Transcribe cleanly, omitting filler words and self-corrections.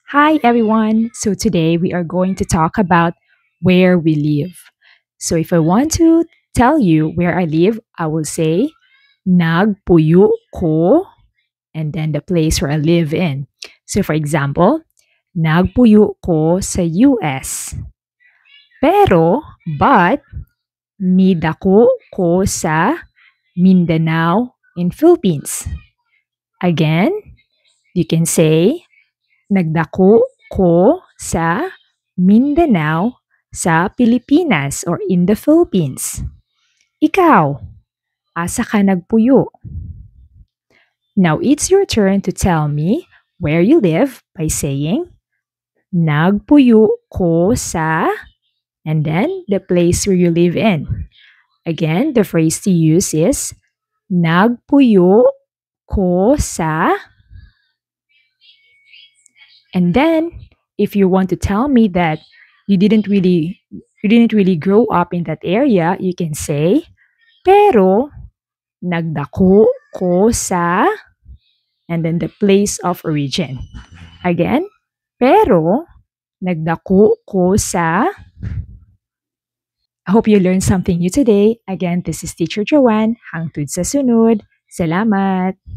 Hi, everyone. So, today we are going to talk about where we live. So, if I want to tell you where I live, I will say, Nagpuyo ko, and then the place where I live in. So, for example, Nagpuyo ko sa US. But, nidako ko sa Mindanao in Philippines. Again, you can say, nagdako ko sa Mindanao sa Pilipinas or in the Philippines. Ikaw, asa ka nagpuyo? Now it's your turn to tell me where you live by saying, nagpuyo ko sa, and then the place where you live in. Again, the phrase to use is, nagpuyo ko sa. And then, if you want to tell me that you didn't really grow up in that area, you can say, pero nagdako ko sa, and then the place of origin. Again, pero nagdako ko sa. I hope you learned something new today. Again, this is Teacher Joanne. Hangtud sa sunod. Salamat!